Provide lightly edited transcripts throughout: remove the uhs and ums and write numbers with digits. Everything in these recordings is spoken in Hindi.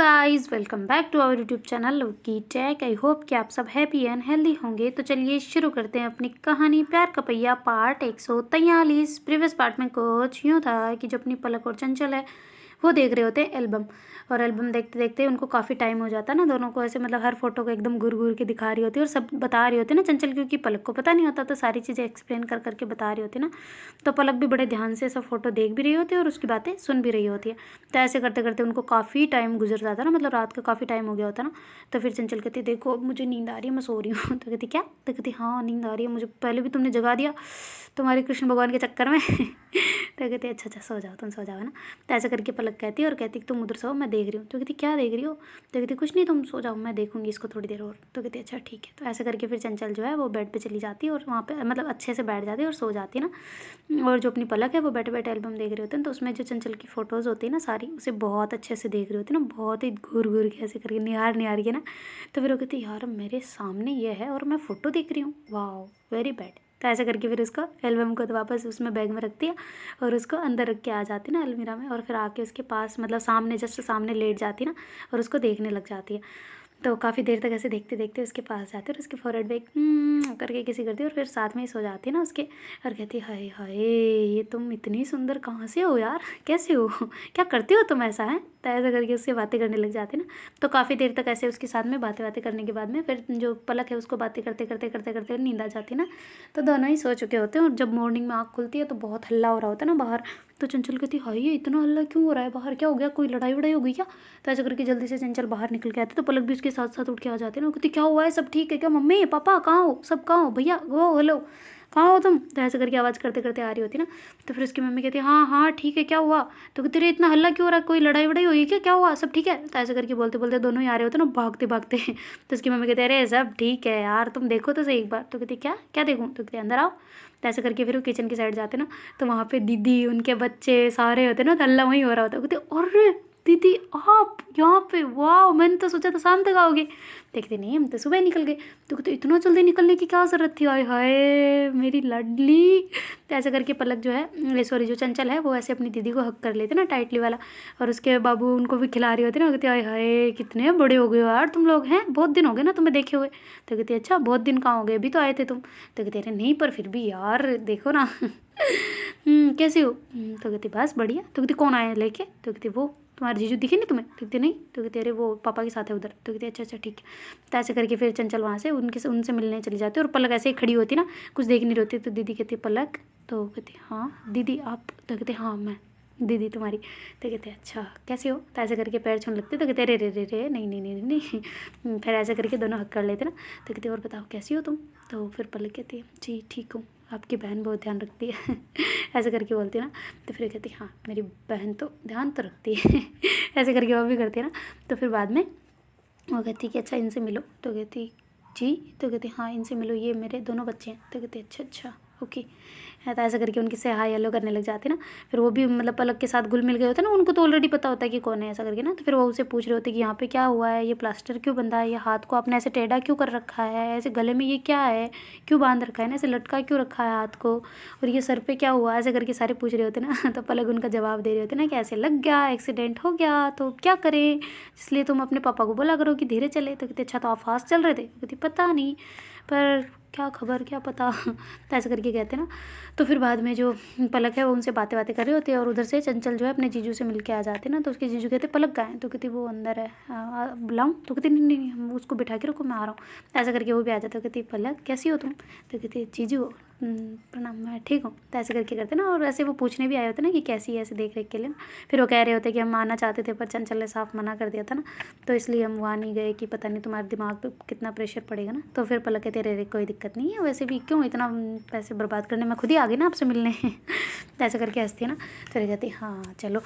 Guys, welcome back to our YouTube channel Lucky Tech. I hope कि आप सब हैप्पी एंड हेल्दी होंगे। तो चलिए शुरू करते हैं अपनी कहानी प्यार का पहिया पार्ट 143। प्रीवियस पार्ट में कुछ यूँ था कि जो अपनी पलक और चंचल है वो देख रहे होते हैं एल्बम। और एल्बम देखते देखते उनको काफ़ी टाइम हो जाता है ना, दोनों को ऐसे मतलब हर फोटो को एकदम घूर घूर के दिखा रही होती है और सब बता रही होती है ना चंचल, क्योंकि पलक को पता नहीं होता तो सारी चीज़ें एक्सप्लेन कर करके बता रही होती है ना। तो पलक भी बड़े ध्यान से सब फोटो देख भी रही होती है और उसकी बातें सुन भी रही होती है। तो ऐसे करते करते उनको काफ़ी टाइम गुजर जाता ना, मतलब रात का काफ़ी टाइम हो गया होता ना। तो फिर चंचल कहती देखो अब मुझे नींद आ रही है, मैं सो रही हूँ। तो कहती क्या? तो कहती हाँ नींद आ रही है मुझे, पहले भी तुमने जगा दिया तुम्हारे कृष्ण भगवान के चक्कर में। तो कहती अच्छा अच्छा सो जाओ, तुम सो जाओ ना। तो ऐसा करके पलक कहती है और कहती तुम उधर सो, मैं देख रही हूँ। तो कहती क्या देख रही हो? तो कहती कुछ नहीं, तुम सो जाओ, मैं देखूंगी इसको थोड़ी देर और। तो कहती अच्छा ठीक है। तो ऐसा करके फिर चंचल जो है वो बेड पे चली जाती है और वहाँ पे मतलब अच्छे से बैठ जाती है और सो जाती है ना। और जो अपनी पलक है वो बैठे बैठे एल्बम देख रहे होते हैं। तो उसमें जो चंचल की फ़ोटोज़ होती है ना सारी, उसे बहुत अच्छे से देख रही होती है ना, बहुत ही घूर घूर के ऐसे करके निहार निहार के ना। तो फिर वो कहती यार मेरे सामने ये है और मैं फ़ोटो देख रही हूँ, वाह वेरी बैड। तो ऐसे करके फिर उसको एल्बम को तो वापस उसमें बैग में रखती है और उसको अंदर रख के आ जाती है ना अलमीरा में। और फिर आके उसके पास मतलब सामने जस्ट सामने लेट जाती है ना और उसको देखने लग जाती है। तो काफ़ी देर तक ऐसे देखते देखते उसके पास जाती है और उसके फॉरहेड पे करके किसी करती है और फिर साथ में ही सो जाती है ना उसके। और कहती है हाय हाय ये तुम इतनी सुंदर कहाँ से हो यार, कैसे हो, क्या करती हो तुम ऐसा है। तो ऐसा करके उससे बातें करने लग जाती है ना। तो काफ़ी देर तक ऐसे उसके साथ में बातें बातें करने के बाद में फिर जो पलक है उसको बातें करते करते करते करते नींद आ जाती है ना। तो दोनों ही सो चुके होते हैं और जब मॉर्निंग में आँख खुलती है तो बहुत हल्ला हो रहा होता है ना बाहर। तो चंचल कहती हाय ये इतना हल्ला क्यों हो रहा है बाहर, क्या हो गया, कोई लड़ाई वड़ाई हो गई क्या? तो ऐसा करके जल्दी से चंचल बाहर निकल के आती तो पलक भी उसके साथ साथ उठ के आ जाते हैं ना। कहती क्या हुआ है, सब ठीक है क्या, मम्मी पापा कहाँ हो, सब कहाँ हो, भैया वो हेलो कहाँ हो तुम? तो ऐसे करके आवाज़ करते करते आ रही होती ना। तो फिर उसकी मम्मी कहती है हाँ हाँ ठीक है, क्या हुआ? तो कहती रे इतना हल्ला क्यों हो रहा है, कोई लड़ाई वड़ाई हुई क्या हुआ, सब ठीक है? तो ऐसे करके बोलते बोलते दोनों ही आ रहे होते ना भागते भागते। तो उसकी मम्मी कहती है अरे सब ठीक है यार, तुम देखो तो सही एक बार। तो कहती क्या क्या देखूँ? तो कहती अंदर आओ। तो ऐसे करके फिर वो किचन की साइड जाते ना। तो वहाँ पे दीदी उनके बच्चे सारे होते ना, तो हल्ला वहीं हो रहा होता। कहते अरे दीदी आप यहाँ पे, वाह मैंने तो सोचा था शाम तक आओगे। देखते नहीं हम तो सुबह निकल गए। तो कहते इतना जल्दी निकलने की क्या ज़रूरत थी, आय हाय मेरी लाडली। तो ऐसे करके पलक जो है सॉरी जो चंचल है वो ऐसे अपनी दीदी को हक कर लेते ना टाइटली वाला। और उसके बाबू उनको भी खिला रही होती ना। कहते आय हाय कितने बड़े हो गए हो यार तुम लोग, हैं बहुत दिन हो गए ना तुम्हें देखे हुए। तो कहती अच्छा बहुत दिन कहाँ हो गए, अभी तो आए थे तुम। तो कहते अरे नहीं पर फिर भी यार देखो ना। कैसी हो? तो कहती बस बढ़िया। तो कहती कौन आया लेके? तो कहती वो तुम्हारे जीजू दिखे नहीं तुम्हें? तो कहती नहीं। तो कहती अरे वो पापा के साथ है उधर। तो कहती अच्छा अच्छा ठीक है। तो ऐसे करके फिर चंचल वहाँ से उनसे मिलने चली जाती है और पलक ऐसे ही खड़ी होती ना, कुछ देख नहीं रही होती। तो दीदी कहती पलक, तो कहती हाँ दीदी आप? तो कहते हाँ मैं दीदी तुम्हारी। तो कहते अच्छा कैसे हो? तो ऐसे करके पैर छूने लगते। तो कहते अरे रे रे रे नहीं नहीं नहीं नहीं। फिर ऐसे करके दोनों हक कर लेते ना। तो कहते और बताओ कैसी हो तुम? तो फिर पलक कहती है जी ठीक हूँ, आपकी बहन बहुत ध्यान रखती है। ऐसे करके बोलती है ना। तो फिर कहती हाँ मेरी बहन तो ध्यान तो रखती है। ऐसे करके वो भी करती है ना। तो फिर बाद में वो कहती कि अच्छा इनसे मिलो। तो कहती जी। तो कहती हाँ इनसे मिलो, ये मेरे दोनों बच्चे हैं। तो कहती अच्छा अच्छा ओके। है तो ऐसा करके उनकी से हाई हेलो करने लग जाती ना। फिर वो भी मतलब पलक के साथ घुल मिल गए होते ना, उनको तो ऑलरेडी पता होता है कि कौन है ऐसा करके ना। तो फिर वो उसे पूछ रहे होते कि यहाँ पे क्या हुआ है, ये प्लास्टर क्यों बंधा है, ये हाथ को आपने ऐसे टेढ़ा क्यों कर रखा है, ऐसे गले में ये क्या है, क्यों बांध रखा है ना, ऐसे लटका क्यों रखा है हाथ को, और ये सर पे क्या हुआ, ऐसे करके सारे पूछ रहे होते ना। तो पलक उनका जवाब दे रहे होते ना कि ऐसे लग गया, एक्सीडेंट हो गया तो क्या करें, इसलिए तुम अपने पापा को बोला करो कि धीरे चले। तो कहते अच्छा तो आप फास्ट चल रहे थे? कहती पता नहीं पर क्या खबर क्या पता। तो ऐसे करके कहते ना। तो फिर बाद में जो पलक है वो उनसे बातें बातें कर रही होती है और उधर से चंचल जो है अपने जीजू से मिल के आ जाते ना। तो उसके जीजू कहते पलक कहाँ है? तो कहती वो अंदर है, बुलाऊँ? तो कहती नहीं नहीं नहीं हम उसको बिठा के रखो मैं आ रहा हूँ। ऐसा करके वो भी आ जाता है। कहती पलक कैसी हो तुम? तो कहती जीजू प्रणाम मैं ठीक हूँ। तो ऐसे करके करते ना। और ऐसे वो पूछने भी आए होते ना कि कैसी है, ऐसे देख रेख के लिए ना। फिर वो कह रहे होते कि हम आना चाहते थे पर चंचल ने साफ मना कर दिया था ना, तो इसलिए हम वहाँ नहीं गए कि पता नहीं तुम्हारे दिमाग पे कितना प्रेशर पड़ेगा ना। तो फिर पलक कहते रे कोई दिक्कत नहीं है, वैसे भी क्यों इतना पैसे बर्बाद करने, मैं खुद ही आ गई ना आपसे मिलने। तो ऐसे करके हंसती है ना। तो कहती हाँ चलो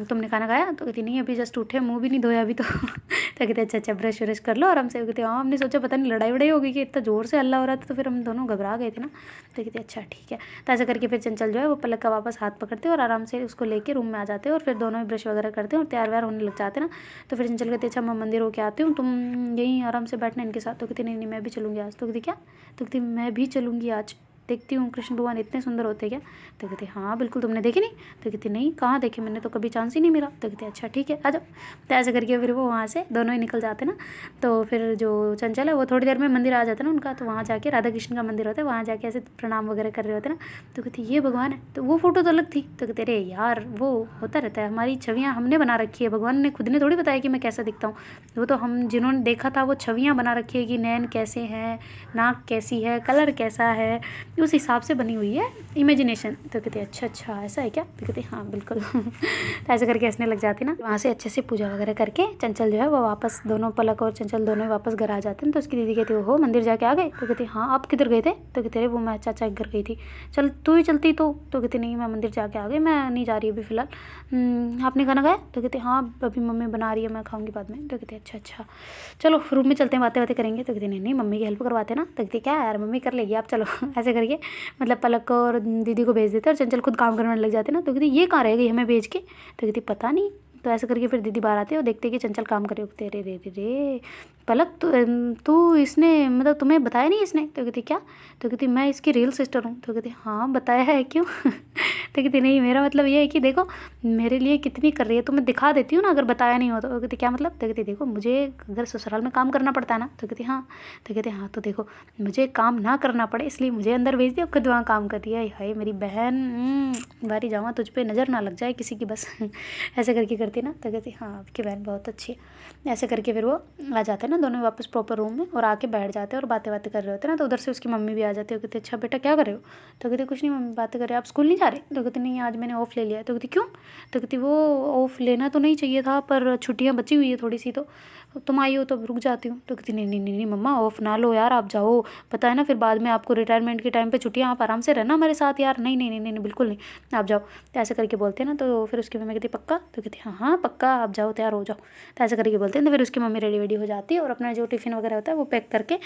तुमने खाना खाया? तो कहती नहीं अभी जस्ट उठे, मुँह भी नहीं धोया अभी तो। तो कहते अच्छा अच्छा ब्रश व्रश कर लो आराम से। कहते हाँ हमने सोचा पता नहीं लड़ाई वड़ाई हो गई कि इतना ज़ोर से हल्ला हो रहा था, तो फिर हम दोनों घबरा गए थे ना। तो कहते अच्छा ठीक है। तो ऐसा करके फिर चंचल जो है वो पलक का वापस हाथ पकड़ते हैं और आराम से उसको लेके रूम में आ जाते हैं और फिर दोनों ही ब्रश वगैरह करते हैं और तैयार व्यार होने लग जाते हैं ना। तो फिर चंचल कहते अच्छा मैं मंदिर होके आती हूँ, तुम यहीं आराम से बैठना इनके साथ। तो कहती नहीं नहीं मैं भी चलूँगी आज। तो कहती क्या? तो कहती मैं भी चलूँगी आज। देखती हूँ कृष्ण भगवान इतने सुंदर होते क्या? तो कहती हाँ बिल्कुल, तुमने देखे नहीं? तो कहती नहीं, कहाँ देखे, मैंने तो कभी चांस ही नहीं मिला। तो कहती अच्छा ठीक है आ जाओ। तो ऐसे करके फिर वो वहाँ से दोनों ही निकल जाते ना। तो फिर जो चंचल है वो थोड़ी देर में मंदिर आ जाता है ना उनका, तो वहाँ जाके राधा कृष्ण का मंदिर होता है, वहाँ जाके ऐसे प्रणाम वगैरह कर रहे होते ना। तो कहती ये भगवान है, तो वो फोटो तो अलग थी। तो कहते अरे यार वो होता रहता है, हमारी छवियाँ हमने बना रखी है, भगवान ने खुद ने थोड़ी बताया कि मैं कैसा दिखता हूँ। वो तो हम जिन्होंने देखा था वो छवियाँ बना रखी है कि नैन कैसे हैं, नाक कैसी है, कलर कैसा है, उस हिसाब से बनी हुई है इमेजिनेशन। तो कहते अच्छा अच्छा ऐसा है क्या? तो कहते हाँ बिल्कुल। तो ऐसे करके हंसने लग जाती ना। वहाँ से अच्छे से पूजा वगैरह करके चंचल जो है वो वापस, दोनों पलक और चंचल दोनों वापस घर आ जाते हैं। तो उसकी दीदी कहती हो मंदिर जाके आ गए? तो कहती हाँ आप किधर गए थे? तो कहते वो मैं चाचा के घर गई थी। चल तू ही चलती तो कहती नहीं मैं मंदिर जाके आ गई, मैं नहीं जा रही अभी फ़िलहाल। आपने खाना खाया? तो कहते हाँ अभी मम्मी बना रही है, मैं खाऊंगी बाद में। तो कहते अच्छा अच्छा चलो रूम में चलते हैं, बातें बातें करेंगे। तो कहते नहीं नहीं मम्मी की हेल्प करवाते ना। तो कहते क्या यार मम्मी कर लेगी आप, चलो। ऐसे करके मतलब पलक को और दीदी को भेज देते और चंचल खुद काम करने लग जाते ना। तो कहती ये कहाँ रह गई हमें भेज के? तो कहती पता नहीं। तो ऐसे करके फिर दीदी बाहर आते और देखते कि चंचल काम करे उगते। रे रे रे रे पलक तू इसने मतलब तुम्हें बताया नहीं इसने? तो कहती क्या? तो कहती मैं इसकी रियल सिस्टर हूँ। तो कहती हाँ बताया है, क्यों? तो कहती नहीं मेरा मतलब ये है कि देखो मेरे लिए कितनी कर रही है, तो मैं दिखा देती हूँ ना अगर बताया नहीं हो तो। कहती क्या मतलब? तो कहती देखो मुझे अगर ससुराल में काम करना पड़ता है ना। तो कहती हाँ। तो कहती हाँ तो देखो मुझे काम ना करना पड़े इसलिए मुझे अंदर भेज दिया, खुद वहाँ काम कर रही है। हाय मेरी बहन, बारी जावा तुझ पे नज़र ना लग जाए किसी की बस। ऐसे करके करती ना। तो कहती हाँ आपकी बहन बहुत अच्छी है। ऐसे करके फिर वो आ जाते हैं ना दोनों वापस प्रॉपर रूम में और आके बैठ जाते हैं और बातें बातें कर रहे होते हैं ना। तो उधर से उसकी मम्मी भी आ जाती है। कहती अच्छा बेटा क्या कर रहे हो? तो कहती कुछ नहीं मम्मी बातें कर रहे, आप स्कूल नहीं जा रहे? तो कहती नहीं आज मैंने ऑफ ले लिया। तो कहती क्यों? तो कहती वो ऑफ लेना तो नहीं चाहिए था पर छुट्टियाँ बची हुई है थोड़ी सी, तो तुम आई हो तो रुक जाती हूँ। तो कहती नहीं नहीं नहीं मम्मा ऑफ ना लो यार, आप जाओ, पता है ना फिर बाद में आपको रिटायरमेंट के टाइम पे छुट्टियाँ, आप आराम से रहना हमारे साथ यार। नहीं नहीं नहीं नहीं बिल्कुल नहीं, आप जाओ। तो ऐसे करके बोलते हैं ना। तो फिर उसकी मम्मी कहती पक्का? तो कहती हाँ हाँ पक्का, आप जाओ तैयार हो जाओ। तो ऐसे करके बोलते हैं। तो फिर उसकी मम्मी रेडी वेडी हो जाती है और अपना जो टिफ़िन वगैरह होता है वो पैक करके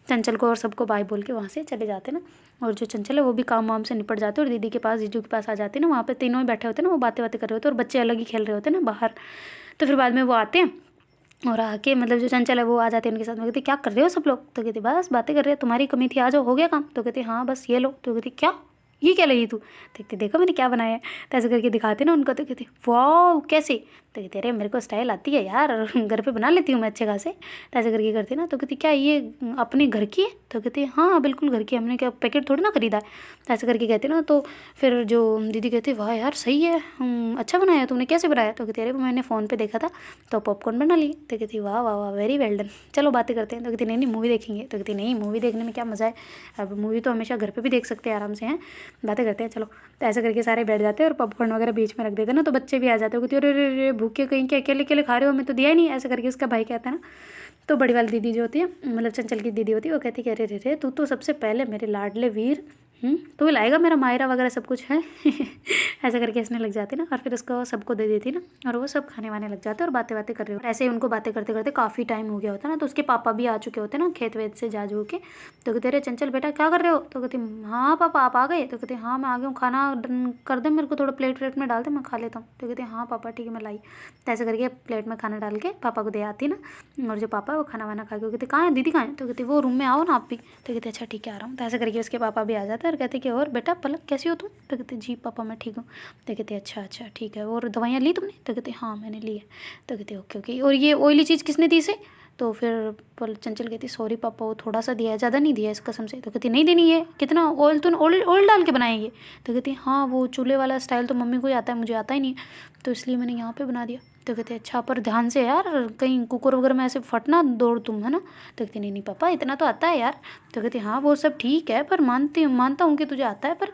चंचल को और सबको बाय बोल के वहाँ से चले जाते हैं ना। और जो चंचल है वो भी काम वाम से निपट जाते हैं और दीदी के पास, जीजू के पास आ जाते हैं ना। वहाँ पे तीनों ही बैठे होते हैं ना, वो बातें बातें कर रहे होते हैं और बच्चे अलग ही खेल रहे होते हैं ना बाहर। तो फिर बाद में वो आते हैं और आके मतलब जो चंचल है वो आ जाते हैं उनके साथ में। कहती क्या कर रहे हो सब लोग? तो कहती बस बातें कर रहे हैं, तुम्हारी कमी थी आ जाओ हो गया काम। तो कहती हाँ बस ये लो। तो कहती क्या ये क्या लगी तू? देखती देखो मैंने क्या बनाया है। तो ऐसे करके दिखाते ना उनको। तो कहती वाह कैसे? तो कहते अरे मेरे को स्टाइल आती है यार, घर पे बना लेती हूँ मैं अच्छे खासे। तो ऐसे करके करती ना। तो कहती क्या ये अपने घर की है? तो कहती हाँ बिल्कुल घर की, हमने क्या पैकेट थोड़ी ना खरीदा है। तो ऐसे करके कहती ना। तो फिर जो दीदी कहती वाह यार सही है, अच्छा बनाया तुमने, कैसे बनाया? तो कहती अरे मैंने फ़ोन पे देखा था तो पॉपकॉर्न बना ली। तो कहती वाह वाह वाह वेरी वेल डन, चलो बातें करते हैं। तो कहती नहीं नहीं मूवी देखेंगे। तो कहती नहीं मूवी देखने में क्या मज़ा है, अब मूवी तो हमेशा घर पर भी देख सकते हैं आराम से, हैं बातें करते हैं चलो। तो ऐसे करके सारे बैठ जाते हैं और पॉपकॉर्न वगैरह बीच में रख देते हैं ना। तो बच्चे भी आ जाते हैं। कहती अरे अरे अरे भूखे कहीं के, अकेले अकेले खा रहे हो, हमें तो दिया ही नहीं। ऐसे करके उसका भाई कहता है ना। तो बड़ी वाली दीदी जो होती है मतलब चंचल की दीदी होती है वो कहती है अरे रे रे तू तो सबसे पहले मेरे लाडले वीर, तो लाएगा मेरा मायरा वगैरह सब कुछ है। ऐसा करके हंसने लग जाती ना। और फिर उसको सबको दे देती ना और वो सब खाने वाने लग जाते और बातें बातें कर रहे हो। ऐसे ही उनको बातें करते करते काफ़ी टाइम हो गया होता ना। तो उसके पापा भी आ चुके होते ना खेत वेत से जा के। तो कहते अरे चंचल बेटा क्या कर रहे हो? तो कहती हाँ पापा आप आ गए? तो कहते हाँ मैं आ गया हूँ, खाना कर दे मेरे को, थोड़ा प्लेट व्लेट में डाल दे मैं खा लेता हूँ। तो कहते हाँ पापा ठीक है मैं लाई। तो ऐसे करके प्लेट में खाना डाल के पापा को दे आती ना। और जो पापा है वो खाना वाना खा के कहते कहाँ है दीदी, कहाँ है? तो कहती वो रूम में आओ ना आप भी। तो कहते अच्छा ठीक है आ रहा हूँ। तो ऐसे करके उसके पापा भी आ जाते हैं और कहते कि और बेटा पलक कैसी हो तुम? तो कहते जी पापा मैं ठीक हूँ। तो कहते अच्छा अच्छा ठीक है, और दवाइयाँ ली तुमने? तो कहते हाँ मैंने ली है। तो कहते ओके ओके, और ये ऑयली चीज़ किसने दी इसे? तो फिर चंचल कहती सॉरी पापा वो थोड़ा सा दिया है, ज़्यादा नहीं दिया है इस कसम से। तो कहती नहीं देनी है, कितना ऑयल तूने ऑयल डाल के बनाएंगे? तो कहती हाँ वो चूल्हे वाला स्टाइल तो मम्मी को ही आता है, मुझे आता ही नहीं है तो इसलिए मैंने यहाँ पे बना दिया। तो कहते अच्छा पर ध्यान से यार, कहीं कुकर वगैरह में ऐसे फटना दौड़ तुम, है ना? तो कहती नहीं नहीं पापा इतना तो आता है यार। तो कहती हाँ वो सब ठीक है पर मानता हूँ कि तुझे आता है, पर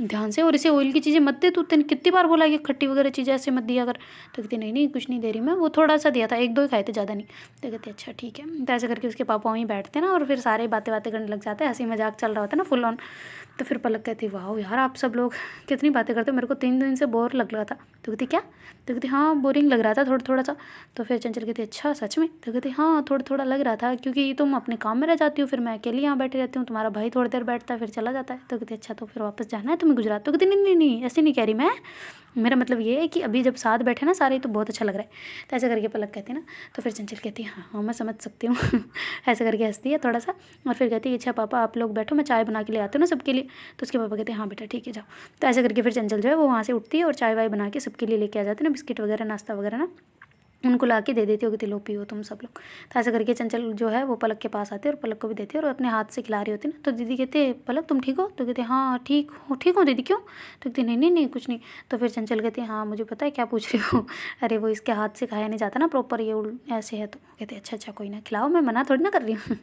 ध्यान से, और इसे ऑयल की चीज़ें मत दे तू, तेने कितनी बार बोला कि खट्टी वगैरह चीज़ें ऐसे मत दिया कर। तो कहती नहीं नहीं कुछ नहीं दे रही मैं, वो थोड़ा सा दिया था, एक दो ही खाए थे ज़्यादा नहीं। तो कहते अच्छा ठीक है। तो ऐसे करके उसके पापा वहीं बैठते ना और फिर सारे बातें बातें करने लग जाते हैं, हंसी मजाक चल रहा होता है ना फुल ऑन। तो फिर पलक कहती वाह यार आप सब लोग कितनी बातें करते हो, मेरे को 3 दिन से बोर लग रहा था। तो कहती क्या? तो कहती हाँ बोरिंग लग रहा था थोड़ा थोड़ा सा। तो फिर चंचल कहती अच्छा सच में? तो कहती हाँ थोड़ा थोड़ा लग रहा था क्योंकि तुम अपने काम में रह जाती हो, फिर मैं अकेली यहाँ बैठी रहती हूँ, तुम्हारा भाई थोड़ी देर बैठता है फिर चला जाता है। तो कहती अच्छा तो फिर वापस जाना है तुम्हें गुजरात? तो कहती नहीं नहीं नहीं ऐसे नहीं कह रही मैं, मेरा मतलब ये है कि अभी जब साथ बैठे ना सारे तो बहुत अच्छा लग रहा है। तो ऐसा करके पलक कहती है ना, तो फिर चंचल कहती है हाँ हाँ मैं समझ सकती हूँ ऐसा करके हंसती है थोड़ा सा, और फिर कहती है अच्छा पापा आप लोग बैठो, मैं चाय बना के ले आती हूँ ना सबके लिए। तो उसके पापा कहते हैं हाँ बेटा ठीक है जाओ। तो ऐसा करके फिर चंचल जो है वो वहाँ से उठती है और चाय वाय बना के सबके लिए लेके आ जाते हैं ना, बिस्किट वगैरह नाश्ता वगैरह ना उनको ला के दे देती होगी, लो पियो तुम सब लोग। तो ऐसा करके चंचल जो है वो पलक के पास आती है और पलक को भी देती है और अपने हाथ से खिला रही होती है ना। तो दीदी कहते पलक तुम ठीक हो? तो कहते हाँ ठीक हो दीदी, क्यों? तो कहती नहीं नहीं नहीं कुछ नहीं। तो फिर चंचल कहती हाँ मुझे पता है क्या पूछ रही हो अरे वो इसके हाथ से खाया नहीं जाता ना प्रॉपर, ये ऐसे है। तो कहते अच्छा अच्छा कोई ना खिलाओ, मैं मना थोड़ी ना कर रही हूँ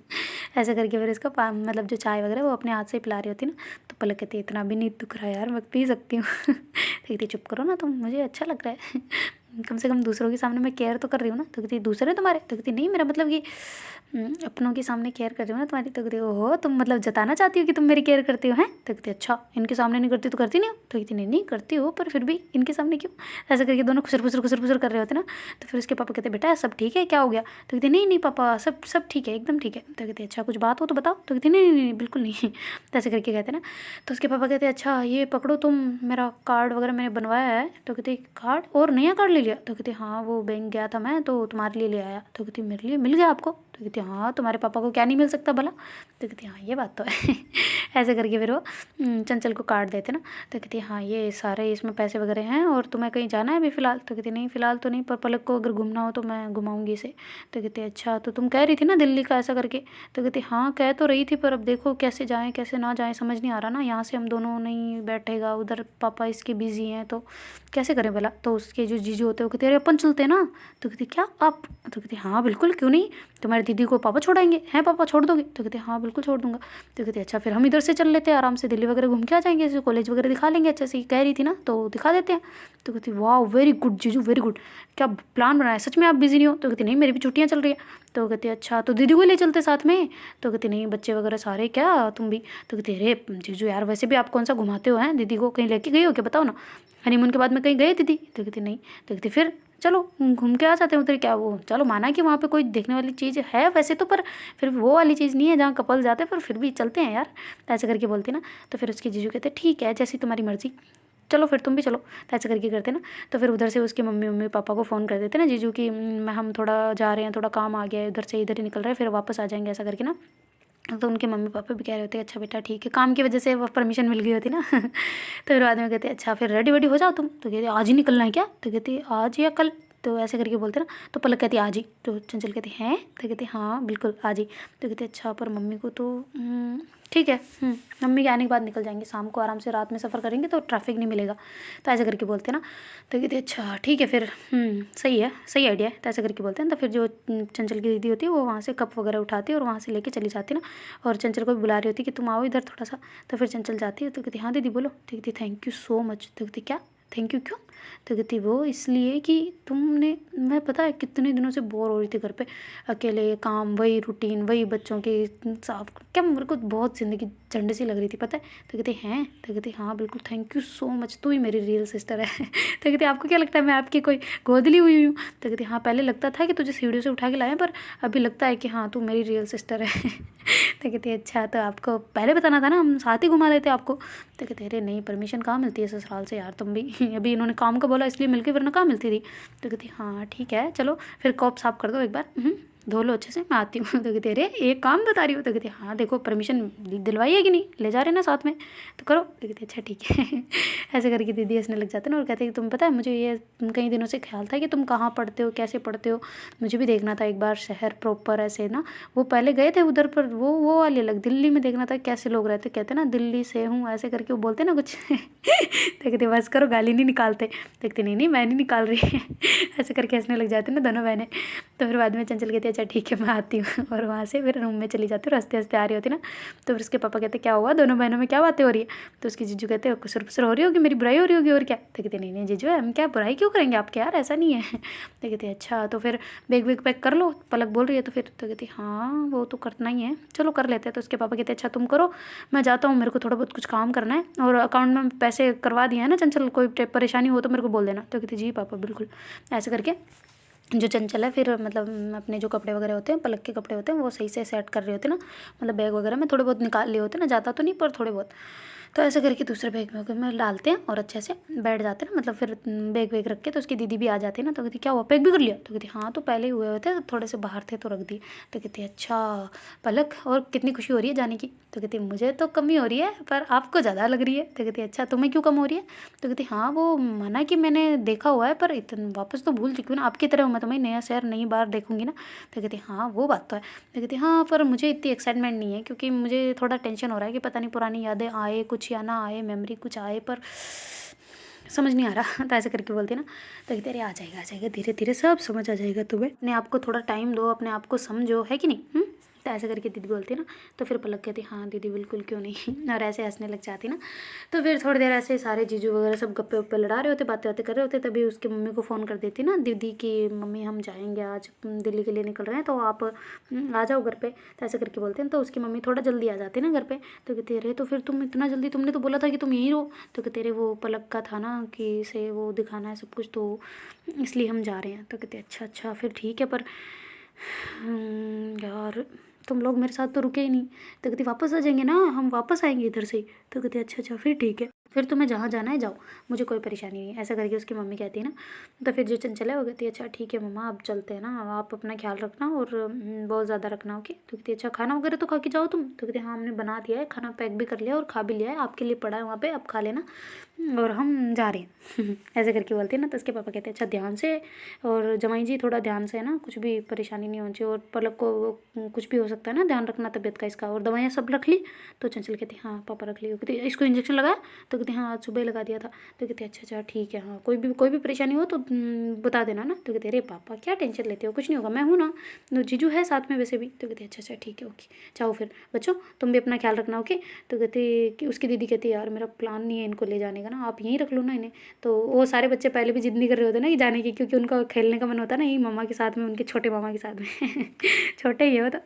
ऐसा करके फिर इसका मतलब जो चाय वगैरह वो अपने हाथ से पिला रही होती है ना। तो पलक कहती इतना भी नहीं दुख रहा यार, मैं पी सकती हूँ तो कहती चुप करो ना तुम, मुझे अच्छा लग रहा है कम से कम दूसरों के सामने मैं केयर तो कर रही हूँ ना। तो कहती दूसरे तुम्हारे? तो कहती नहीं मेरा मतलब कि अपनों के सामने केयर कर रही हूँ ना तुम्हारी। तो कहती ओहो तुम मतलब जताना चाहती हो कि तुम मेरी केयर करती हो हैं? तो कहती अच्छा इनके सामने नहीं करती तो करती नहीं हो? तो कहती नहीं नहीं करती हो पर फिर भी इनके सामने क्यों? ऐसा करके दोनों खुसर कर रहे होते ना। तो फिर उसके पापा कहते बेटा सब ठीक है, क्या हो गया? तो कहती नहीं नहीं पापा सब ठीक है, एकदम ठीक है। तो कहती अच्छा कुछ बात हो तो बताओ? तो कहती नहीं नहीं नहीं बिल्कुल नहीं तो ऐसे करके कहते ना। तो उसके पापा कहते अच्छा ये पकड़ो तुम, मेरा कार्ड वगैरह मैंने बनवाया है। तो कहती कार्ड और नया कार्ड ले लिया? तो कहती हाँ वो बैंक गया था मैं तो तुम्हारे लिए ले आया। तो कहती मेरे लिए मिल गया आपको? तो कहती हाँ तुम्हारे पापा को क्या नहीं मिल सकता भला? तो कहती हाँ ये बात तो है ऐसे करके फिर वो चंचल को कार्ड देते ना। तो कहती हाँ ये सारे इसमें पैसे वगैरह हैं, और तुम्हें कहीं जाना है अभी फ़िलहाल? तो कहती नहीं फ़िलहाल तो नहीं, पर पलक को अगर घूमना हो तो मैं घुमाऊँगी इसे। तो कहती अच्छा तो तुम कह रही थी ना दिल्ली का ऐसा करके? तो कहती हाँ कह तो रही थी, पर अब देखो कैसे जाएँ कैसे ना जाएँ समझ नहीं आ रहा ना, यहाँ से हम दोनों नहीं बैठेगा, उधर पापा इसके बिज़ी हैं तो कैसे करें भला? तो उसके जो जीजू होते हैं वो कहते अरे अपन चलते हैं ना। तो कहती क्या आप? तो कहती हाँ बिल्कुल क्यों नहीं, तुम्हारी दीदी को पापा छोड़ाएंगे हैं? पापा छोड़ दोगे? तो कहते हाँ बिल्कुल छोड़ दूंगा। तो कहती अच्छा फिर हम इधर से चल लेते हैं, आराम से दिल्ली वगैरह घूम के आ जाएंगे, ऐसे कॉलेज वगैरह दिखा लेंगे अच्छे से, कह रही थी ना तो दिखा देते हैं। तो कहती वाह वेरी गुड जीजू वेरी गुड, क्या प्लान बनाया, सच में आप बिज़ी नहीं हो? तो कहती नहीं मेरी भी छुट्टियाँ चल रही है। तो कहती अच्छा तो दीदी को ले चलते साथ में? तो कहती नहीं बच्चे वगैरह सारे क्या तुम भी? तो कहती अरे जीजू यार वैसे भी आप कौन सा घुमाते हो हैं, दीदी को कहीं लेके गई हो क्या बताओ ना, हनीमून के बाद में कहीं गए दीदी? तो कहती नहीं। तो कहती फिर चलो घूम के आ जाते हैं उधर, क्या वो चलो माना कि वहाँ पे कोई देखने वाली चीज़ है वैसे तो, पर फिर वो वाली चीज़ नहीं है जहाँ कपल जाते हैं, पर फिर भी चलते हैं यार। तो ऐसे करके बोलती ना। तो फिर उसके जीजू कहते ठीक है जैसी तुम्हारी मर्ज़ी, चलो फिर तुम भी चलो। तो ऐसे करके करते ना। तो फिर उधर से उसकी मम्मी पापा को फ़ोन कर देते ना जीजू की, मैं हम थोड़ा जा रहे हैं, थोड़ा काम आ गया है उधर से, इधर ही निकल रहे हैं, फिर वापस आ जाएंगे ऐसा करके ना। तो उनके मम्मी पापा भी कह रहे होते अच्छा बेटा ठीक है, काम की वजह से वो परमिशन मिल गई होती ना तो फिर बाद में कहते अच्छा फिर रेडी वेडी हो जाओ तुम। तो कहते आज ही निकलना है क्या? तो कहती आज या कल? तो ऐसे करके बोलते ना। तो पलक कहती आज ही। तो चंचल कहती हैं? तो कहती हाँ बिल्कुल आज ही। तो कहते अच्छा पर मम्मी को तो ठीक है मम्मी के आने के बाद निकल जाएंगे, शाम को आराम से रात में सफ़र करेंगे तो ट्रैफिक नहीं मिलेगा। तो ऐसे करके बोलते ना। तो कहते अच्छा ठीक है फिर सही है, सही आइडिया है। तो ऐसे करके बोलते हैं। तो फिर जो चंचल की दीदी होती है वो वहाँ से कप वगैरह उठाती है और वहाँ से लेके चली जाती है ना, और चंचल को भी बुला रही होती है कि तुम आओ इधर थोड़ा सा। तो फिर चंचल जाती है। तो कहती हाँ दीदी बोलो। तो कहती थैंक यू सो मच। तो कहती क्या थैंक यू क्यों? तो कहती वो इसलिए कि तुमने, मैं पता है कितने दिनों से बोर हो रही थी घर पे अकेले, काम वही रूटीन वही बच्चों की साफ, क्या मेरे को बहुत ज़िंदगी झंड सी लग रही थी पता है। तो कहती हैं? तो कहती हाँ बिल्कुल थैंक यू सो मच, तू ही मेरी रियल सिस्टर है तो कहती आपको क्या लगता है मैं आपकी कोई गोदली हुई हूँ? तो कहती हाँ पहले लगता था कि तुझे सीढ़ियों से उठा के लाए, पर अभी लगता है कि हाँ तू मेरी रियल सिस्टर है तो कहती अच्छा तो आपको पहले बताना था ना, हम साथ ही घुमा देते आपको। तो कहते अरे नहीं परमिशन कहाँ मिलती है ससुराल से यार, तुम भी अभी इन्होंने काम का बोला इसलिए मिल के, वरना कहाँ मिलती थी। तो कहती हाँ ठीक है चलो फिर कॉप साफ कर दो एक बार, धो लो अच्छे से, मैं आती हूँ तो कहते अरे एक काम बता रही हूँ। तो कहते हाँ देखो परमिशन दिलवाई है कि नहीं, ले जा रहे ना साथ में तो करो। तो कहते अच्छा ठीक है ऐसे करके दीदी हंसने लग जाते ना और कहते कि तुम पता है मुझे ये कई दिनों से ख्याल था कि तुम कहाँ पढ़ते हो कैसे पढ़ते हो, मुझे भी देखना था एक बार शहर प्रॉपर ऐसे ना। वो पहले गए थे उधर पर वो वाली अलग, दिल्ली में देखना था कैसे लोग रहते, कहते ना दिल्ली से हूँ ऐसे करके वो बोलते ना कुछ तो कहते बस करो गाली नहीं निकालते। देखते नहीं नहीं मैं नहीं निकाल रही ऐसे करके हंसने लग जाते ना दोनों बहनें। तो फिर बाद में चंचल कहती अच्छा ठीक है मैं आती हूँ और वहाँ से फिर रूम में चली जाती हूँ, हंसते हंसते आ रही होती ना। तो फिर उसके पापा कहते क्या हुआ दोनों बहनों में क्या बातें हो रही है? तो उसकी जीजू कहते कुसर पुसर हो रही होगी, मेरी बुराई हो रही होगी और क्या? तो कहते नहीं नहीं जीजू हम क्या बुराई क्यों करेंगे आपके यार, ऐसा नहीं है तो कहते अच्छा तो फिर बैग वैग पैक कर लो, पलक बोल रही है तो फिर। तो कहती हाँ वो तो करना ही है चलो कर लेते हैं। तो उसके पापा कहते अच्छा तुम करो मैं जाता हूँ, मेरे को थोड़ा बहुत कुछ काम करना है, और अकाउंट में पैसे करवा दिए हैं ना चंचल, कोई परेशानी हो तो मेरे को बोल देना। तो कहती जी पापा बिल्कुल। ऐसे करके जो चंचल है फिर मतलब अपने जो कपड़े वगैरह होते हैं पलक के कपड़े होते हैं वो सही से सेट कर रहे होते हैं ना, मतलब बैग वगैरह में थोड़े बहुत निकाल लिए होते हैं ना, ज़्यादा तो नहीं पर थोड़े बहुत। तो ऐसे करके दूसरे बैग में डालते हैं और अच्छे से बैठ जाते हैं ना, मतलब फिर बैग वैग रख के तो उसकी दीदी भी आ जाती है ना। तो कहती क्या हुआ, पैक भी कर लिया? तो कहती हाँ, तो पहले ही हुए हुए थे, थोड़े से बाहर थे तो रख दिए। तो कहती अच्छा पलक, और कितनी खुशी हो रही है जाने की? तो कहती मुझे तो कमी हो रही है पर आपको ज़्यादा लग रही है। तो कहती अच्छा तुम्हें क्यों कम हो रही है? तो कहती हाँ वो माना कि मैंने देखा हुआ है पर इतना वापस तो भूल चुकी हूँ ना, आपकी तरह हूँ मैं, तुम्हें नया शहर नई बार देखूंगी ना। तो कहती हाँ वो बात तो है। तो कहती हाँ पर मुझे इतनी एक्साइटमेंट नहीं है, क्योंकि मुझे थोड़ा टेंशन हो रहा है कि पता नहीं पुरानी यादें आए कुछ या ना आए, मेमोरी कुछ आए पर समझ नहीं आ रहा। तो ऐसे करके बोलती ना। तो कहते अरे आ जाएगा धीरे धीरे सब समझ आ जाएगा, तुम्हें अपने आप को थोड़ा टाइम दो, अपने आप को समझो, है कि नहीं? तो ऐसे करके दीदी बोलती ना। तो फिर पलक कहती हाँ दीदी बिल्कुल क्यों नहीं। और ऐसे हंसने लग जाती ना। तो फिर थोड़ी देर ऐसे सारे जीजू वगैरह सब गप्पे वप्पे लड़ा रहे होते, बातें बातें कर रहे होते, तभी उसकी मम्मी को फ़ोन कर देती ना दीदी की मम्मी हम जाएंगे आज दिल्ली के लिए निकल रहे हैं, तो आप आ जाओ घर पे। तो ऐसे करके बोलते हैं। तो उसकी मम्मी थोड़ा जल्दी आ जाती है ना घर पे। तो कहती अरे तो फिर तुम इतना जल्दी, तुमने तो बोला था कि तुम यहीं रहो। तो कहते अरे वो पलक का था ना कि से वो दिखाना है सब कुछ, तो इसलिए हम जा रहे हैं। तो कहते अच्छा फिर ठीक है, पर यार तुम लोग मेरे साथ तो रुके ही नहीं। तो कहती वापस आ जाएंगे ना, हम वापस आएंगे इधर से ही। तो कहते अच्छा फिर ठीक है, फिर तुम्हें जहाँ जाना है जाओ, मुझे कोई परेशानी नहीं है। ऐसा करके उसकी मम्मी कहती है ना। तो फिर जो चंचल है वो कहती है अच्छा ठीक है मम्मा अब चलते हैं ना, आप अपना ख्याल रखना और बहुत ज़्यादा रखना, ओके। तो कहती है अच्छा खाना वगैरह तो खा के जाओ तुम? तो कहती हाँ हमने बना दिया है खाना, पैक भी कर लिया और खा भी लिया है, आपके लिए पड़ा है वहाँ पे, आप खा लेना और हम जा रहे हैं। ऐसे करके बोलती है ना। तो उसके पापा कहते हैं अच्छा ध्यान से, और जमाई जी थोड़ा ध्यान से है ना, कुछ भी परेशानी नहीं होनी चाहिए, और पलक को कुछ भी हो सकता है ना, ध्यान रखना तबीयत का इसका, और दवाइयाँ सब रख ली? तो चंचल कहती हाँ पापा रख ली। कहती इसको इंजेक्शन लगाया? तो कहते हाँ आज सुबह लगा दिया था। तो कहते अच्छा ठीक है, हाँ कोई भी परेशानी हो तो बता देना ना। तो कहते अरे पापा क्या टेंशन लेते हो, कुछ नहीं होगा, मैं हूँ ना, तो जीजू है साथ में वैसे भी। तो कहते अच्छा ठीक है ओके, जाओ फिर बच्चों तुम भी अपना ख्याल रखना, ओके। तो कहते कि उसकी दीदी कहती यार मेरा प्लान नहीं है इनको ले जाने का ना, आप यहीं रख लो ना इन्हें। तो वो सारे बच्चे पहले भी जिद नहीं कर रहे होते ना कि जाने की, क्योंकि उनका खेलने का मन होता है ना यही मामा के साथ में, उनके छोटे मामा के साथ में। छोटे ही है वो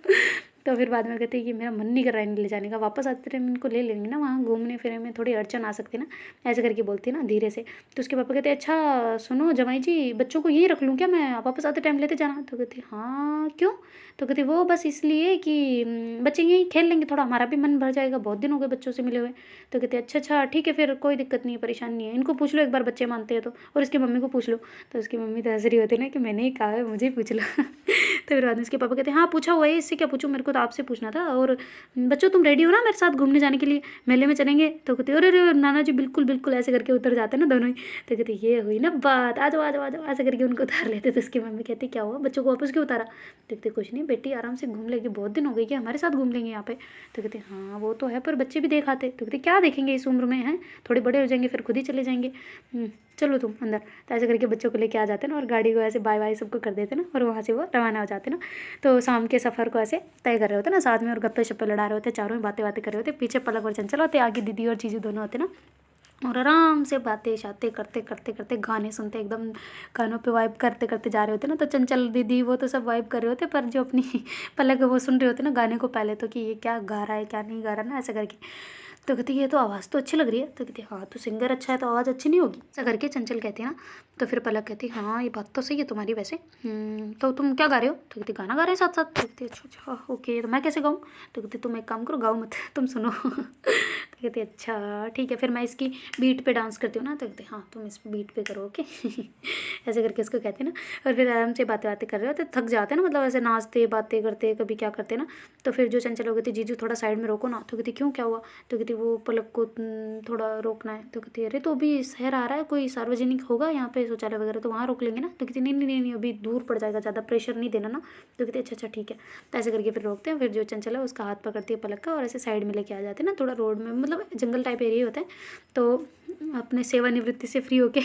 तो फिर बाद में कहते हैं कि मेरा मन नहीं कर रहा है इन्हें ले जाने का, वापस आते टाइम इनको ले लेंगे ना, वहाँ घूमने फिरने में थोड़ी अड़चन आ सकती है ना। ऐसे करके बोलती है ना धीरे से। तो उसके पापा कहते हैं अच्छा सुनो जमाई जी, बच्चों को यहीं रख लूँ क्या मैं, वापस आते टाइम लेते जाना? तो कहती हाँ क्यों? तो कहती वो बस इसलिए कि बच्चे यहीं खेल लेंगे, थोड़ा हमारा भी मन भर जाएगा, बहुत दिन हो गए बच्चों से मिले हुए। तो कहते अच्छा ठीक है फिर कोई दिक्कत नहीं है, परेशानी नहीं है, इनको पूछ लो एक बार बच्चे मानते हैं तो, और इसकी मम्मी को पूछ लो। तो उसकी मम्मी तो हंस रही होती है ना कि मैंने ही कहा है मुझे ही पूछ लो। तो फिर बाद में उसके पापा कहते हैं हाँ पूछा हुआ है, इससे क्या पूछूं, मेरे को तो आपसे पूछना था। और बच्चों तुम रेडी हो ना मेरे साथ घूमने जाने के लिए, मेले में चलेंगे? तो कहते अरे नाना जी बिल्कुल बिल्कुल, ऐसे करके उतर जाते हैं ना दोनों ही। तो कहते ये हुई ना बात, आ जाओ ऐसे करके उनको उतार लेते। तो उसकी मम्मी कहती क्या हुआ, बच्चों को वापस क्यों उतारा? तो कहते कुछ नहीं बेटी आराम से घूम लेगी, बहुत दिन हो गई कि हमारे साथ घूम लेंगे यहाँ पे। तो कहते हाँ वो तो है पर बच्चे भी देख आते। तो कहते क्या देखेंगे इस उम्र में, हैं थोड़े बड़े हो जाएंगे फिर खुद ही चले जाएंगे, चलो तुम अंदर। तो ऐसे करके बच्चों को लेके आ जाते ना, और गाड़ी को ऐसे बाय बाय सबको कर देते ना, और वहाँ से वो रवाना हो जाते ना। तो शाम के सफ़र को ऐसे तय कर रहे होते ना साथ में, और गप्पे शप्पे लड़ा रहे होते, चारों में बातें कर रहे होते, पीछे पलक और चंचल होते, आगे दीदी और जीजू दोनों होते ना, और आराम से बातें शातें करते करते करते गाने सुनते, एकदम कानों पे वाइब करते करते जा रहे होते ना। तो चंचल दीदी वो तो सब वाइब कर रहे होते, पर जो अपनी पलक वो सुन रहे होते ना गाने को पहले, तो कि ये क्या गा रहा है क्या नहीं गा रहा ना, ऐसा करके। तो कहती ये तो आवाज़ तो अच्छी लग रही है। तो कहती हाँ तो सिंगर अच्छा है तो आवाज़ अच्छी नहीं होगी, ऐसा करके चंचल कहती है ना। तो फिर पलक कहती हाँ ये बात तो सही है तुम्हारी वैसे, तो तुम क्या गा रहे हो? तो कहती गाना गा रहे हैं साथ साथ। तो कहती अच्छा ओके, तो मैं कैसे गाऊँ? तो कहती तुम एक काम करो गाओ मत, तुम सुनो। तो कहती अच्छा ठीक है, फिर मैं इसकी बीट पे डांस करती हूँ ना। तो कहती हाँ तुम इस बीट पे करो ओके। ऐसे करके उसको कहते ना, और फिर आराम से बातें बातें कर रहे होते, थक जाते ना, मतलब ऐसे नाचते बातें करते कभी क्या करते ना। तो फिर जो चंचल हो गई थी जीजू थोड़ा साइड में रोको ना। तो कहती क्यों क्या हुआ? तो कहती वो पलक को थोड़ा रोकना है। तो कहती अरे तो अभी शहर आ रहा है, कोई सार्वजनिक होगा यहाँ पे शौचालय वगैरह, तो वहाँ रोक लेंगे ना। तो कहती नहीं अभी दूर पड़ जाएगा, ज़्यादा प्रेशर नहीं देना ना। तो कहती अच्छा ठीक है। तो ऐसे करके फिर रोकते हैं, फिर जो चंचल है उसका हाथ पकड़ती है पलक का, और ऐसे साइड में लेके आ जाते हैं ना, थोड़ा रोड में, मतलब जंगल टाइप एरिया होता है। तो अपने सेवानिवृत्ति से फ्री होके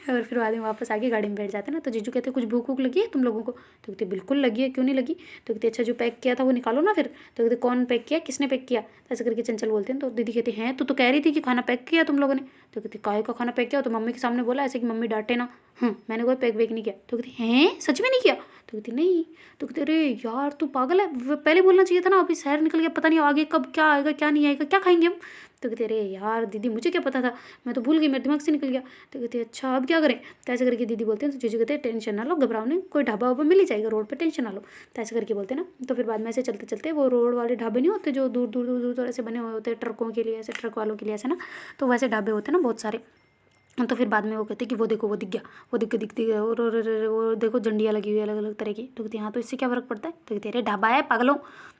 और फिर बाद में वापस आके गाड़ी में बैठ जाते हैं ना। तो जीजू कहते कुछ भूख वूख लगी है तुम लोगों को? तो कहते बिल्कुल लगी है, क्यों नहीं लगी? तो कहते अच्छा जो पैक किया था वो निकालो ना फिर। तो कहते कौन पैक किया, किसने पैक किया? तो ऐसे करके चंचल बोलते हैं। तो दीदी कहती हैं तो कह रही थी कि खाना पैक किया तुम लोगों ने। तो कहती काहे का खाना पैक किया? तो मम्मी के सामने बोला ऐसे कि मम्मी डांटे ना। मैंने कोई पैक वैक नहीं किया। तो कहती हैं सच में नहीं किया? तो कहती नहीं। तो कहते अरे यार तू पागल है, पहले बोलना चाहिए था ना, अभी शहर निकल गया, पता नहीं आगे कब क्या आएगा क्या नहीं आएगा, क्या खाएंगे हम? तो कहती अरे यार दीदी मुझे क्या पता था, मैं तो भूल गई, मेरे दिमाग से निकल गया। तो कहती अच्छा अब क्या करें। तो ऐसे करके दीदी बोलते हैं, तो जीजू कहते हैं टेंशन ना लो, घबराओ नहीं, कोई ढाबा वाबा मिल ही जाएगा रोड पे, टेंशन ना लो। तो ऐसे करके बोलते हैं ना। तो फिर बाद में ऐसे चलते चलते वो रोड वाले ढाबे नहीं होते जो दूर दूर दूर दूर दूर ऐसे बने हुए होते हैं ट्रकों के लिए, ऐसे ट्रक वालों के लिए ऐसे ना, तो वैसे ढाबे होते हैं ना बहुत सारे। तो फिर बाद में वो कहते कि वो देखो वो दिख गया, वो दिखती है, और वो देखो झंडियाँ लगी हुई है अलग अलग तरह की। तो कहती हाँ तो इससे क्या फ़र्क पड़ता है। तो कहती अरे ढाबा है पागलों।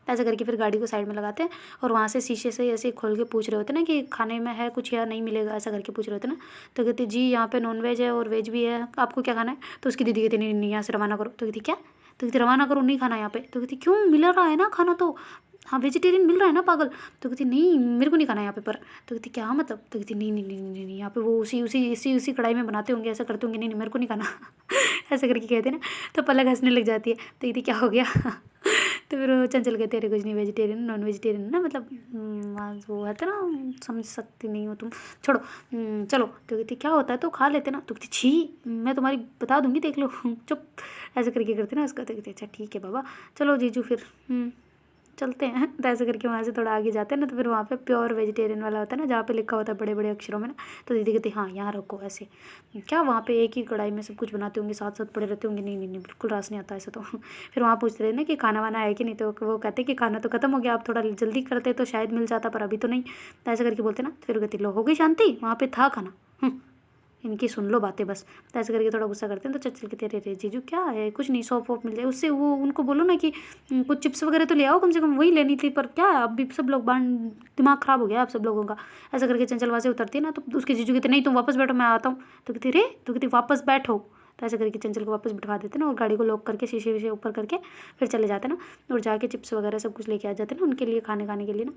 ऐसे करके फिर गाड़ी को साइड में लगाते हैं और वहाँ से शीशे से ऐसे खोल के पूछ रहे होते ना कि खाने में है कुछ या नहीं मिलेगा, ऐसा करके पूछ रहे होते ना। तो कहती जी यहाँ पे नॉन वेज है और वेज भी है, आपको क्या खाना है। तो उसकी दीदी कहती नहीं नहीं यहाँ से रवाना करो। तो कहती क्या। तो कहती रवाना करो, नहीं खाना यहाँ पे। तो कहती क्यों, मिल रहा है ना खाना तो, हाँ वेजिटेरियन मिल रहा है ना पागल। तो कहती नहीं मेरे को नहीं खाना यहाँ पे पर। तो कहती क्या मतलब। तो कहती नहीं नहीं नहीं नहीं नहीं यहाँ पे वो उसी कढ़ाई में बनाते होंगे, ऐसा करते होंगे, नहीं नहीं मेरे को नहीं खाना। ऐसा करके कहते ना। तो पलक हंसने लग जाती है। तो कहती क्या हो गया। तो फिर वो चंचल कहते अरे कुछ नहीं, वेजिटेरियन नॉन वेजिटेरियन ना, मतलब वो है ना, समझ सकती नहीं हो तुम, छोड़ो चलो। तो कहती क्या होता है तो खा लेते ना। तो कहती छी मैं तुम्हारी बता दूंगी देख लो। चुप। ऐसे करके करते ना उसका। तो कहती अच्छा ठीक है बाबा, चलो जीजू फिर चलते हैं। तो ऐसे करके वहाँ से थोड़ा आगे जाते हैं ना, तो फिर वहाँ पे प्योर वेजिटेरियन वाला होता है ना, जहाँ पे लिखा होता है बड़े बड़े अक्षरों में ना। तो दीदी कहती हाँ यहाँ रखो ऐसे, क्या वहाँ पे एक ही कढ़ाई में सब कुछ बनाते होंगे, साथ साथ पड़े रहते होंगे, नहीं नहीं नहीं बिल्कुल रास नहीं आता ऐसा तो। फिर वहाँ पूछते रहे ना कि खाना वाना है कि नहीं। तो वो कहते कि खाना तो खत्म हो गया, आप थोड़ा जल्दी करते तो शायद मिल जाता पर अभी तो नहीं। तो ऐसे करके बोलते ना। फिर कहती लो हो गई शांति, वहाँ पे था खाना, इनकी सुन लो बातें बस। तो ऐसे करके थोड़ा गुस्सा करते हैं। तो चल के तेरे रे जीजू क्या है, कुछ नहीं, सॉप वॉप मिल जाए उससे, वो उनको बोलो ना कि कुछ चिप्स वगैरह तो ले आओ, कम से कम वही लेनी थी, पर क्या अब भी सब लोग दिमाग ख़राब हो गया आप सब लोगों का। ऐसा करके चंचल वहाँ से उतरती है ना, तो उसके जीजू कहते नहीं तुम वापस बैठो मैं आता हूँ। तो कहती रे, तो कहती वापस बैठो। तो ऐसे करके चंचल को वापस बिठवा देते ना और गाड़ी को लॉक करके शीशे वीशे ऊपर करके फिर चले जाते ना, और जाके चिप्स वगैरह सब कुछ लेके आ जाते ना उनके लिए खाने के लिए ना,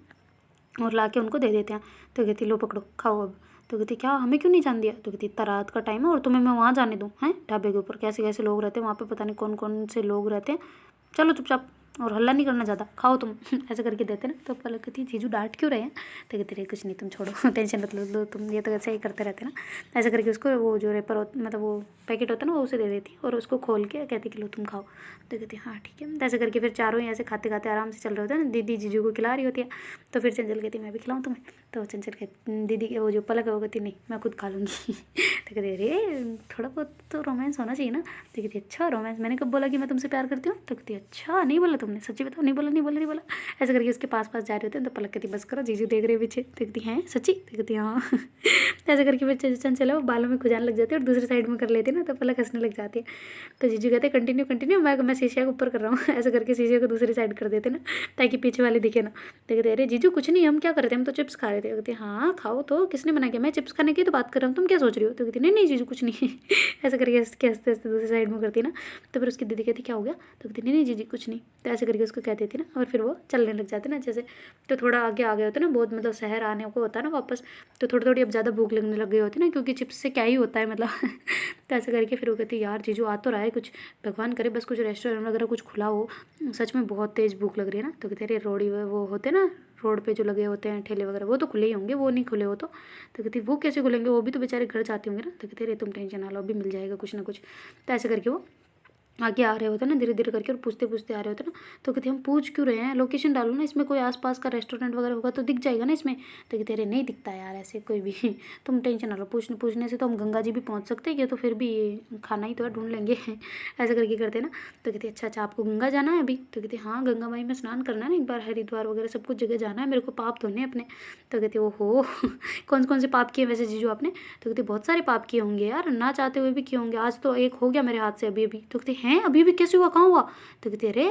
और ला के उनको दे देते हैं। तो कहती लो पकड़ो खाओ अब। तो कहती क्या हमें क्यों नहीं जान दिया। तो कहती इतना रात का टाइम है और तुम्हें मैं वहाँ जाने दूँ हैं, ढाबे के ऊपर कैसे कैसे लोग रहते हैं वहाँ पे, पता नहीं कौन कौन से लोग रहते हैं, चलो चुपचाप और हल्ला नहीं करना ज़्यादा, खाओ तुम। ऐसे करके देते ना। तो पलक कहती जीजू डांट क्यों रहे हैं। तो कहते रहे कुछ नहीं तुम छोड़ो, टेंशन मत लो तुम, ये तो ऐसे ही करते रहते ना। ऐसे करके उसको वो जो रेपर मतलब वो पैकेट होता है ना वो उसे दे देती और उसको खोल के कहती कि लो तुम खाओ। तो कहती हाँ ठीक है। तो ऐसे करके फिर चारों ही ऐसे खाते खाते आराम से चल रहे होते हैं ना, दीदी जीजू को खिला रही होती है। तो फिर चंचल कहती मैं भी खिलाऊँ तुम्हें। तो चंचल कहती दीदी के वो जो पलक है वो कहती नहीं मैं खुद खा लूँगी। तो कहती अरे थोड़ा बहुत तो रोमांस होना चाहिए ना। तो कहती अच्छा रोमांस, मैंने कब बोला कि मैं तुमसे प्यार करती हूँ। तो कहती अच्छा नहीं बोला तुमने, सच्ची बताओ, नहीं बोला नहीं बोला नहीं बोला। ऐसे करके उसके पास पास जा रहे होते हैं। तो पलक कहती बस करो जीजू देख रहे पीछे। तो कहती हैं सच्ची। तो कहती हाँ। तो ऐसे करके फिर चंचल है वो बालों में खुजाने लग जाती है और दूसरी साइड में कर लेती है ना, तो पलक हंसने लग जाती है। तो जीजू कहते कंटिन्यू कंटिन्यू, मैं शीशे को ऊपर कर रहा हूँ। ऐसे करके शीशे को दूसरी साइड कर देते ना ताकि पीछे वाले दिखे ना। तो कहते अरे जीजू कुछ नहीं, हम क्या कर रहे थे, हम तो चिप्स खा रहे थे। कहते हाँ खाओ तो, किसने मना किया, मैं चिप्स खाने की तो बात कर रहा हूँ, तुम क्या सोच रही हो। तो कहती नहीं नहीं जीजू कुछ नहीं। ऐसे करके हंसते हंसते दूसरी साइड में करती ना। तो फिर उसकी दीदी कहती क्या हो गया। तो कहती नहीं नहीं जीजी कुछ नहीं। तो ऐसे करके उसको कह देती ना और फिर वो चलने लग जाते ना जैसे। तो थोड़ा आगे आ गए होते ना, बहुत मतलब शहर आने को होता है ना वापस। तो थोड़ी थोड़ी अब ज़्यादा भूख लगने लग गई होती ना, क्योंकि चिप्स से क्या ही होता है मतलब। तो ऐसे करके फिर वो कहती यार जीजू आ तो रहा है कुछ, भगवान करे बस कुछ रेस्टोरेंट वगैरह कुछ खुला हो, सच में बहुत तेज़ भूख लग रही है ना। तो कहते अरे रोड़ी वो होते ना रोड पे जो लगे होते हैं ठेले वगैरह, वो तो खुले ही होंगे, वो नहीं खुले हो तो। कहती वो कैसे खुलेंगे, वो भी तो बेचारे घर जाते होंगे ना। तो कहते अरे तुम टेंशन ना लो अभी मिल जाएगा कुछ ना कुछ। तो ऐसे करके वो आगे आ रहे होते ना धीरे धीरे करके और पूछते पूछते आ रहे होते ना। तो कहते हम पूछ क्यों रहे हैं, लोकेशन डालो ना, इसमें कोई आसपास का रेस्टोरेंट वगैरह होगा तो दिख जाएगा ना इसमें। तो कहते अरे नहीं दिखता यार ऐसे कोई भी। तुम टेंशन ना लो, पूछने से तो हम गंगा जी भी पहुंच सकते हैं, तो फिर भी खाना ही तो है ढूंढ लेंगे। ऐसे करके करते ना। तो कहते अच्छा अच्छा आपको गंगा जाना है अभी। तो कहते हाँ गंगा माई में स्नान करना है ना एक बार, हरिद्वार वगैरह सब कुछ जगह जाना है मेरे को, पाप धोने अपने। तो कहते ओहो। कौन कौन से पाप किए वैसे जीजू आपने। तो कहते बहुत सारे पाप किए होंगे यार, ना चाहते हुए भी किए होंगे, आज तो एक हो गया मेरे हाथ से अभी अभी। तो कहते हैं अभी भी कैसे हुआ, कहाँ हुआ। तो कहते अरे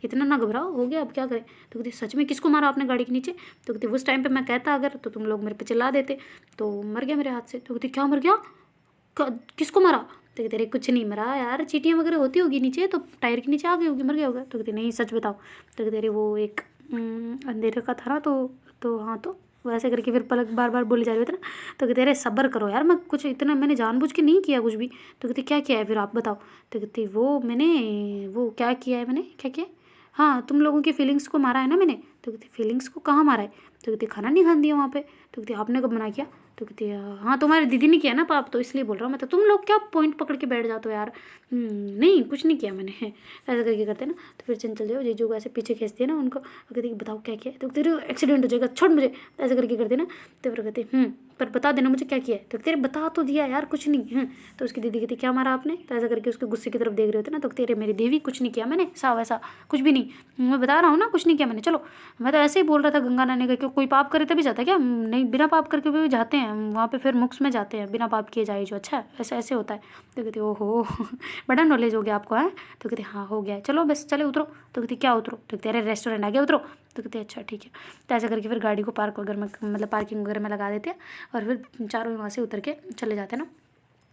इतना ना घबराओ, हो गया अब क्या करें। तो कहते सच में किसको मारा आपने गाड़ी के नीचे। तो कहते उस टाइम पे मैं कहता अगर तो तुम लोग मेरे पे चिल्ला देते, तो मर गया मेरे हाथ से। तो कहते क्या मर गया, किसको मारा। तो कहते अरे कुछ नहीं मरा यार, चीटियाँ वगैरह होती होगी नीचे तो टायर के नीचे आ गई होगी, मर गया होगा। तो कहते नहीं सच बताओ। तो कहते अरे वो एक अंधेरे का था ना, तो हाँ तो वैसे करके फिर पलक बार बार बोली जा रही होती ना। तो कहते अरे सब्र करो यार, मैं कुछ इतना मैंने जानबूझ के नहीं किया कुछ भी। तो कहते क्या किया है फिर आप बताओ। तो कहते वो क्या किया है मैंने, क्या किया है? हाँ तुम लोगों की फीलिंग्स को मारा है ना मैंने। तो कहते फीलिंग्स को कहाँ मारा है। तो कहते खाना नहीं खाने दिया वहाँ पे। तो कहते आपने कब मना किया। तो कहती है हाँ तुम्हारी दीदी ने किया ना पाप, तो इसलिए बोल रहा हूँ मैं। तो तुम लोग क्या पॉइंट पकड़ के बैठ जाते हो यार। नहीं कुछ नहीं किया मैंने ऐसा करके करते ना। तो फिर चंचल जो जीजू को ऐसे पीछे खींचती है ना उनको, कहती है बताओ क्या किया है, तो तेरे एक्सीडेंट हो जाएगा छोड़ मुझे, ऐसा करके करते ना। तो फिर कहते पर बता देना मुझे क्या किया है। तो तेरे बता तो दिया यार कुछ नहीं है। तो उसकी दीदी कहती क्या मारा आपने, तो ऐसा करके उसके गुस्से की तरफ देख रहे होते ना। तो तेरे मेरी देवी कुछ नहीं किया मैंने, ऐसा वैसा कुछ भी नहीं, मैं बता रहा हूँ ना कुछ नहीं किया मैंने। चलो मैं तो ऐसे ही बोल रहा था गंगा नहाने का, क्यों कोई पाप करे तभी जाता है क्या, नहीं बिना पाप करके भी जाते हैं वहाँ पे, फिर मोक्ष में जाते हैं बिना पाप किए जाए जो, अच्छा है ऐसा ऐसे होता है। तो कहती ओहो बड़ा नॉलेज हो गया आपको है। तो कहती हाँ हो गया है, चलो बस चले उतरो। तो कहती क्या उतरो, तो कहती अरे रेस्टोरेंट आ गया उतरो। तो कहते अच्छा ठीक है। तो ऐसा करके फिर गाड़ी को पार्क वगैरह में मतलब पार्किंग वगैरह में लगा देते हैं, और फिर चारों वहाँ से उतर के चले जाते हैं ना।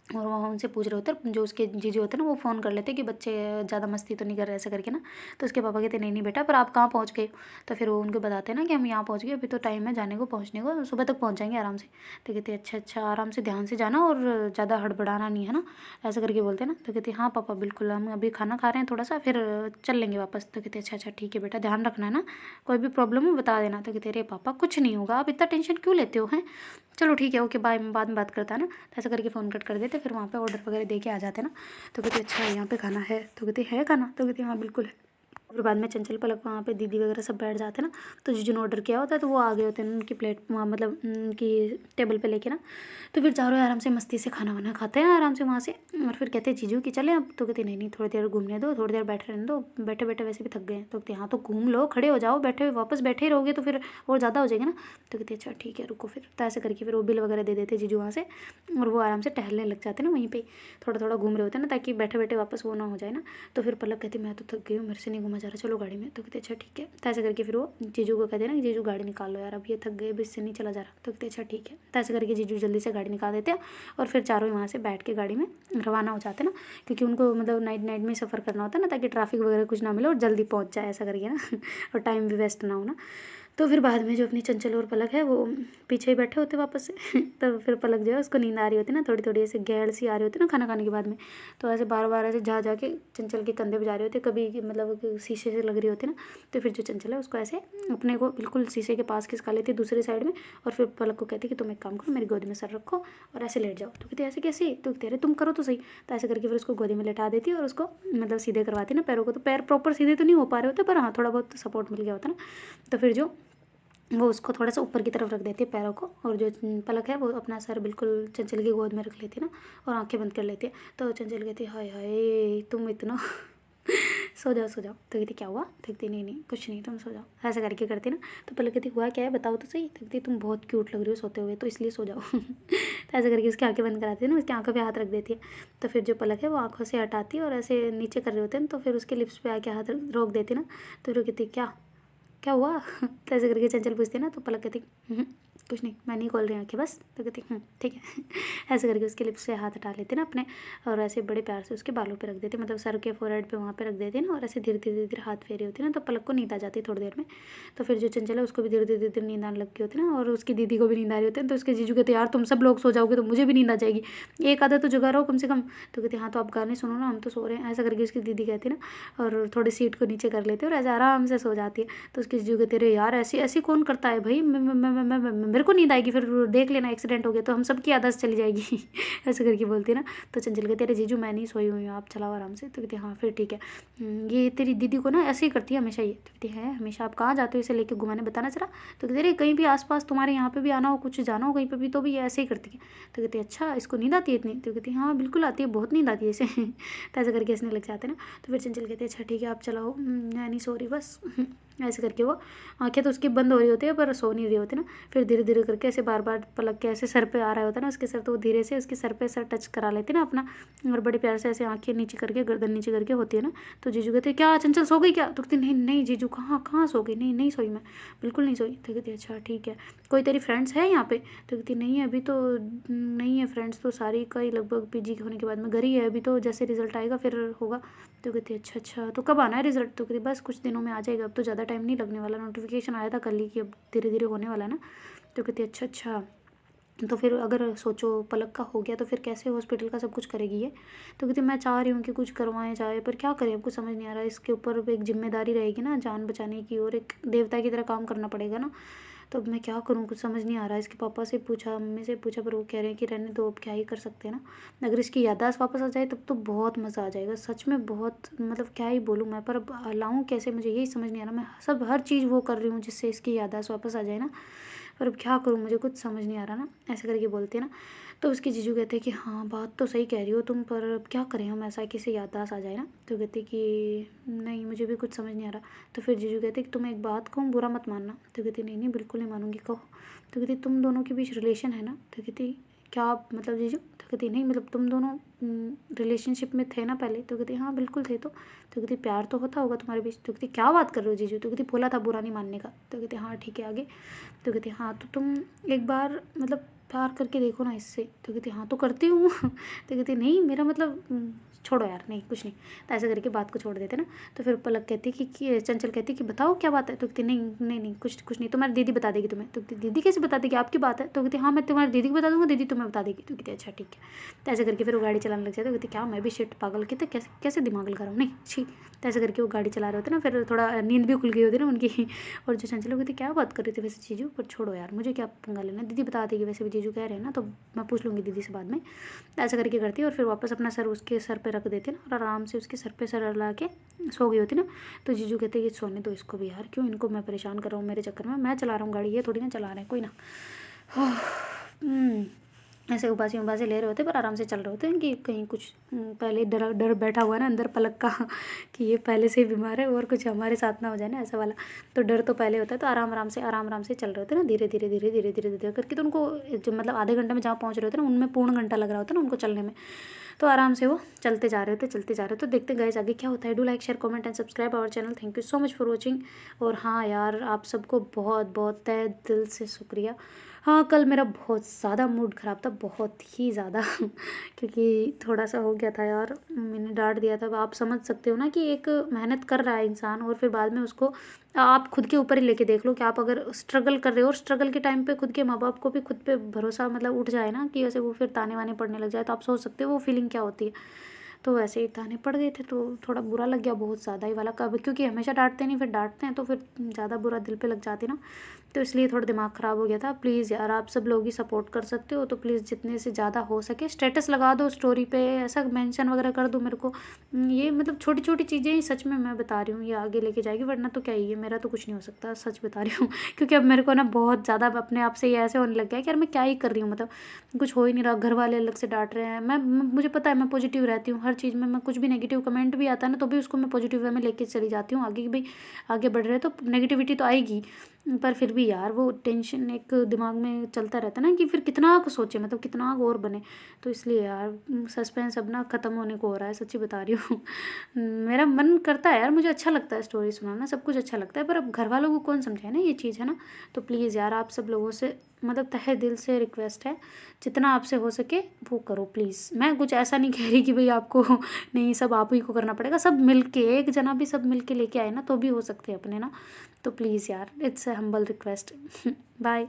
और वहाँ उनसे पूछ रहे होते हैं, जो उसके जीजू होते हैं ना वो फ़ोन कर लेते कि बच्चे ज़्यादा मस्ती तो नहीं कर रहे ऐसा करके ना। तो उसके पापा कहते नहीं नहीं बेटा, पर आप कहाँ पहुँच गए। तो फिर वो उनको बताते हैं ना कि हम यहाँ पहुँच गए, अभी तो टाइम है जाने को, पहुँचने को सुबह तक पहुँच जाएंगे आराम से। तो कहते अच्छा अच्छा आराम से ध्यान से जाना और ज़्यादा हड़बड़ाना नहीं है ना, ऐसा करके बोलते हैं ना। तो कहते हाँ पापा बिल्कुल, हम अभी खाना खा रहे हैं थोड़ा सा, फिर चल लेंगे वापस। तो कहते अच्छा अच्छा ठीक है बेटा, ध्यान रखना है ना, कोई भी प्रॉब्लम हो बता देना। तो कहते अरे पापा कुछ नहीं होगा, आप इतना टेंशन क्यों लेते हो हैं, चलो ठीक है ओके बाय, बाद में बात करता है ना। तो ऐसा करके फ़ोन कट कर देते, फिर वहाँ पे ऑर्डर वगैरह दे के आ जाते हैं ना। तो कहते अच्छा यहाँ पे खाना है, तो कहते है खाना, तो कहते हाँ बिल्कुल है। फिर बाद में चंचल पलक वहाँ पे दीदी वगैरह सब बैठ जाते हैं ना। तो जिन्होंने ऑर्डर किया होता है तो वो आ गए होते हैं उनकी प्लेट वहाँ मतलब उनकी टेबल पे लेके ना। तो फिर चारों आराम से मस्ती से खाना वाना खाते हैं आराम से वहाँ से। और फिर कहते हैं जीजू कि चले अब, तो कहते नहीं नहीं थोड़ी देर घूमने दो, थोड़ी देर बैठे रहने दो, बैठे बैठे वैसे भी थक गए हैं। तो कहते हाँ तो घूम लो, खड़े हो जाओ, बैठे वापस बैठे ही रहोगे तो फिर और ज़्यादा हो जाएगा ना। तो कहते अच्छा ठीक है रुको फिर। तो ऐसे करके फिर वो बिल वगैरह दे देते जीजू वहाँ से, और वो आराम से टहलने लग जाते हैं ना वहीं पे, थोड़ा थोड़ा घूम रहे होते हैं ना ताकि बैठे बैठे वापस वो ना हो जाए ना। तो फिर पलक कहती मैं तो थक गई हूँ, मेरे से नहीं घूमा जा रहा, चलो गाड़ी में। तो कहते अच्छा ठीक है। तो ऐसे करके फिर वो जीजू को कहते हैं ना कि जीजू गाड़ी निकाल लो यार, अब ये थक गए, अब इससे नहीं चला जा रहा। तो कहते अच्छा ठीक है। तो ऐसे करके जीजू जल्दी से गाड़ी निकाल देते हैं, और फिर चारों ही वहाँ से बैठ के गाड़ी में रवाना हो जाते हैं ना, क्योंकि उनको मतलब नाइट नाइट में सफ़र करना होता है ना, ताकि ट्रैफिक वगैरह कुछ ना मिले और जल्दी पहुँच जाए ऐसा करके ना और टाइम भी वेस्ट ना हो ना। तो फिर बाद में जो अपनी चंचल और पलक है वो पीछे ही बैठे होते वापस से तो फिर पलक जो है उसको नींद आ रही होती है ना, थोड़ी थोड़ी ऐसे गैर सी आ रही होती है ना खाना खाने के बाद में। तो ऐसे बार बार ऐसे जा जा के चंचल के कंधे पे जा रहे होते, कभी मतलब शीशे से लग रही होती है ना। तो फिर जो चंचल है उसको ऐसे अपने को बिल्कुल शीशे के पास खिसका लेती है दूसरी साइड में, और फिर पलक को कहती है कि तुम एक काम करो, मेरी गोदी में सर रखो और ऐसे लेट जाओ। तो कहती है ऐसे कैसे, तो कहते अरे तुम करो तो सही। तो ऐसे करके फिर उसको गोदी में लेटा देती है और उसको मतलब सीधे करवाती है ना पैरों को। तो पैर प्रॉपर सीधे तो नहीं हो पा रहे होते, पर हाँ थोड़ा बहुत सपोर्ट मिल गया होता है ना। तो फिर जो वो उसको थोड़ा सा ऊपर की तरफ रख देती है पैरों को, और जो पलक है वो अपना सर बिल्कुल चंचल की गोद में रख लेती है ना, और आंखें बंद कर लेती है। तो चंचल कहती है हाय हाय तुम इतना सो जाओ सो जाओ। तो कहती क्या हुआ, तो कहती नहीं नहीं कुछ नहीं तुम सो जाओ, ऐसा करके करती ना। तो पलक कहती हुआ क्या है बताओ तो सही। तो कहती तुम बहुत क्यूट लग रही हो सोते हुए, तो इसलिए सो जाओ तो ऐसा करके उसकी आंखें बंद कराती है ना, उसकी आंखों पे हाथ रख देती है। तो फिर जो पलक है वो आंखों से हटाती है और ऐसे नीचे कर रहे होते हैं, तो फिर उसके लिप्स पे आके हाथ रोक देती ना। तो फिर कहती क्या क्या हुआ तो ऐसे करके चंचल पूछती है ना। तो पलक कहती कुछ नहीं, मैं नहीं खोल रही आँखें बस। तो कहती ठीक है ऐसे करके उसके लिप्स से हाथ हटा लेते ना अपने, और ऐसे बड़े प्यार से उसके बालों पे रख देते, मतलब सर के फोरहेड पे वहाँ पे रख देते ना, और ऐसे धीरे धीरे धीरे हाथ फेरी होती है ना। तो पलक को नींद आ जाती है थोड़ी देर में। तो फिर जो चंचल है उसको भी धीरे धीरे धीरे नींद आने लगती होती है ना, और उसकी दीदी को भी नींद आ रही होती है। तो उसके जीजू कहते यार तुम सब लोग सो जाओगे तो मुझे भी नींद आ जाएगी, एक आधा तो जगह रहो कम से कम। तो कहते हाँ तो आप गाने सुनो ना, हम तो सो रहे हैं, ऐसा करके उसकी दीदी कहती ना, और थोड़ी सीट को नीचे कर लेती है और ऐसे आराम से सो जाती है। तो उसके जीजू कहते अरे यार ऐसी ऐसी कौन करता है भाई, मेरे को नींद आएगी, फिर देख लेना एक्सीडेंट हो गया तो हम सबकी आदत चली जाएगी ऐसे करके बोलती है ना। तो चंचल कहते अरे जीजू मैं नहीं सोई हुई हूँ, आप चलाओ आराम से। तो कहते हाँ फिर ठीक है, ये तेरी दीदी को ना ऐसे ही करती है हमेशा ये। तो कहती है हमेशा आप कहाँ जाते हो इसे लेके घुमाने, बताना जरा। तो कहते अरे कहीं भी आसपास तुम्हारे यहाँ पे भी आना हो, कुछ जाना हो कहीं पे भी, तो भी ये ऐसे ही करती है। तो कहते अच्छा इसको नींद आती है इतनी। तो कहती हाँ बिल्कुल आती है, बहुत नींद आती है इसे तो ऐसे करके हंसने लग जाते हैं ना। तो फिर चंचल कहते अच्छा ठीक है आप चलाओ, मैं नहीं सो रही बस ऐसे करके वो आंखें तो उसकी बंद हो रही होती है पर सो नहीं रही होती ना। फिर धीरे धीरे करके ऐसे बार बार पलक के ऐसे सर पे आ रहा होता है ना उसके सर, तो वो धीरे से उसके सर पे सर टच करा लेती ना अपना, और बड़े प्यार से ऐसे आंखें नीचे करके गर्दन नीचे करके होती है ना। तो जीजू कहते क्या चंचल सो गई क्या। तो कहती नहीं नहीं जीजू कहाँ कहाँ सो गई, नहीं नहीं सोई मैं, बिल्कुल नहीं सोई। तो कहती अच्छा ठीक है, कोई तेरी फ्रेंड्स है यहाँ पे। तो कहती नहीं अभी तो नहीं है, फ्रेंड्स तो सारी का ही लगभग पीजी होने के बाद में घर ही है, अभी तो जैसे रिजल्ट आएगा फिर होगा। तो कहती अच्छा अच्छा तो कब आना है रिजल्ट। तो कहती बस कुछ दिनों में आ जाएगा, अब तो ज़्यादा टाइम नहीं लगने वाला, नोटिफिकेशन आया था कल ही कि अब धीरे धीरे होने वाला है ना। तो कहती अच्छा अच्छा तो फिर अगर सोचो पलक का हो गया तो फिर कैसे हॉस्पिटल का सब कुछ करेगी ये। तो कहती मैं चाह रही हूँ कि कुछ करवाएं जाए, पर क्या करें आपको समझ नहीं आ रहा, इसके ऊपर एक जिम्मेदारी रहेगी ना जान बचाने की, और एक देवता की तरह काम करना पड़ेगा ना। तो अब मैं क्या करूँ, कुछ समझ नहीं आ रहा है। इसके पापा से पूछा, मम्मी से पूछा, पर वो कह रहे हैं कि रहने दो, अब क्या ही कर सकते हैं ना। अगर इसकी याददाश्त वापस आ जाए तब तो बहुत मज़ा आ जाएगा सच में, बहुत मतलब क्या ही बोलूँ मैं। पर अब लाऊँ कैसे, मुझे यही समझ नहीं आ रहा। मैं सब हर चीज़ वो कर रही हूँ जिससे इसकी याददाश्त वापस आ जाए ना, पर अब क्या करूँ, मुझे कुछ समझ नहीं आ रहा ना। ऐसे करके बोलते हैं ना, तो उसके जीजू कहते हैं कि हाँ बात तो सही कह रही हो तुम, पर अब क्या करें हम, ऐसा किसी याददाश्त आ जाए ना। तो कहते कि नहीं मुझे भी कुछ समझ नहीं आ रहा। तो फिर जीजू कहते कि तुम एक बात कहूँ, बुरा मत मानना। तो कहती नहीं नहीं बिल्कुल नहीं मानूंगी, कहो। तो कहती तुम दोनों के बीच रिलेशन है ना। तो कहती क्या मतलब जीजू। तो कहती नहीं मतलब तुम दोनों रिलेशनशिप में थे ना पहले। तो कहती हाँ बिल्कुल थे। तो कहती प्यार तो होता होगा तुम्हारे बीच। तो कहती क्या बात कर रहे हो जीजू। तो कहती बोला था बुरा नहीं मानने का। तो कहती हाँ ठीक है आगे। तो कहती हाँ तो तुम एक बार मतलब प्यार करके देखो ना इससे। तो कहती हाँ तो करती हूँ। तो कहती नहीं मेरा मतलब छोड़ो यार, नहीं कुछ नहीं। तो ऐसे करके बात को छोड़ देते ना। तो फिर पलक कहती कि चंचल कहती कि बताओ क्या बात है। तो कहती नहीं नहीं नहीं कुछ नहीं, तुम्हारी दीदी बता देगी तुम्हें। तो कहती दीदी कैसे बता देगी, आपकी बात है। तो कहती हाँ मैं तुम्हारी दीदी को बता दूँगा, दीदी तुम्हें बता देगी। तो कहती अच्छा ठीक है। तो ऐसे करके फिर वो गाड़ी चलाने लग जाते। तो कहती क्या मैं भी शिट पागल की, तो कैसे कैसे दिमाग लगा रहा हूँ, नहीं छी। तो ऐसे करके वो गाड़ी चला रहे होते ना, फिर थोड़ा नींद भी खुल गई होती ना उनकी। और जो चंचल कहती क्या बात कर रही थी वैसे जीजू, पर छोड़ो यार मुझे क्या पंगा लेना, दीदी बता देगी, वैसे भी जीजू कह रहे हैं ना, तो मैं पूछ लूँगी दीदी से बाद में। ऐसा करके करती है और फिर वापस अपना सर उसके सर पे रख देते ना, और आराम से उसके सर पे सर ला के सो गई होती ना। तो जीजू कहते कि सोने दो इसको भी यार, क्यों इनको मैं परेशान कर रहा हूँ मेरे चक्कर में, मैं चला रहा हूँ गाड़ी, ये थोड़ी ना चला रहे हैं कोई ना। ऐसे उबासी उबासी ले रहे होते, पर आराम से चल रहे होते हैं कि कहीं कुछ पहले डर डर बैठा हुआ है ना अंदर पलक का कि ये पहले से ही बीमार है और कुछ हमारे साथ ना हो जाए ना, ऐसा वाला। तो डर तो पहले होता है। तो आराम आराम से चल रहे होते हैं ना, धीरे धीरे धीरे धीरे धीरे धीरे करके। तो उनको जो मतलब आधे घंटे में जहाँ पहुँच रहे होते हैं ना, उनमें पूर्ण घंटा लग रहा होता है ना उनको चलने में। तो आराम से वो चलते जा रहे थे चलते जा रहे थे। तो देखते गाइस आगे क्या होता है। Do like share comment and subscribe our channel. Thank you so much for watching. और हाँ यार आप सबको बहुत बहुत तहे दिल से शुक्रिया। हाँ कल मेरा बहुत ज़्यादा मूड ख़राब था, बहुत ही ज़्यादा क्योंकि थोड़ा सा हो गया था यार, मैंने डांट दिया था। अब आप समझ सकते हो ना कि एक मेहनत कर रहा है इंसान और फिर बाद में उसको आप खुद के ऊपर ही लेके देख लो कि आप अगर स्ट्रगल कर रहे हो और स्ट्रगल के टाइम पे खुद के माँ बाप को भी खुद पे भरोसा मतलब उठ जाए ना कि वैसे वो फिर ताने वाने पड़ने लग जाए, तो आप सोच सकते हो वो फीलिंग क्या होती है। तो वैसे ही ताने पड़ गए थे तो थोड़ा बुरा लग गया, बहुत ज़्यादा ही वाला। कब क्योंकि हमेशा डांटते नहीं, फिर डांटते हैं तो फिर ज़्यादा बुरा दिल पे लग जाती ना, तो इसलिए थोड़ा दिमाग ख़राब हो गया था। प्लीज़ यार आप सब लोग ही सपोर्ट कर सकते हो तो प्लीज़ जितने से ज़्यादा हो सके स्टेटस लगा दो, स्टोरी पे ऐसा मेंशन वगैरह कर दो मेरे को। ये मतलब छोटी छोटी चीज़ें ही सच में मैं बता रही हूँ, ये आगे लेके जाएगी, वरना तो क्या ही है, मेरा तो कुछ नहीं हो सकता, सच बता रही हूँ। क्योंकि अब मेरे को ना बहुत ज़्यादा अपने आप से ये ऐसे होने लग गया कि यार मैं क्या ही कर रही हूँ, मतलब कुछ हो ही नहीं रहा। घर वाले अलग से डांट रहे हैं, मुझे पता है मैं पॉजिटिव रहती हूँ हर चीज़ में, मैं कुछ भी नेगेटिव कमेंट भी आता है ना तो भी उसको मैं पॉजिटिव वे में लेके चली जाती हूँ आगे, कि भाई आगे बढ़ रहे हैं तो नेगेटिविटी तो आएगी, पर फिर भी यार वो टेंशन एक दिमाग में चलता रहता है ना कि फिर कितना को सोचे, मतलब कितना और बने। तो इसलिए यार सस्पेंस अब ना ख़त्म होने को हो रहा है, सच्ची बता रही हूँ। मेरा मन करता है यार, मुझे अच्छा लगता है स्टोरी सुनाना, सब कुछ अच्छा लगता है, पर अब घर वालों को कौन समझाए ना ये चीज़, है ना। तो प्लीज़ यार आप सब लोगों से मतलब तहे दिल से रिक्वेस्ट है, जितना आपसे हो सके वो करो प्लीज़। मैं कुछ ऐसा नहीं कह रही कि भाई आपको नहीं सब आप ही को करना पड़ेगा, सब मिल के एक जना भी सब मिल के लेके आए ना तो भी हो सकते हैं अपने ना। तो प्लीज़ यार it's a humble request. Bye.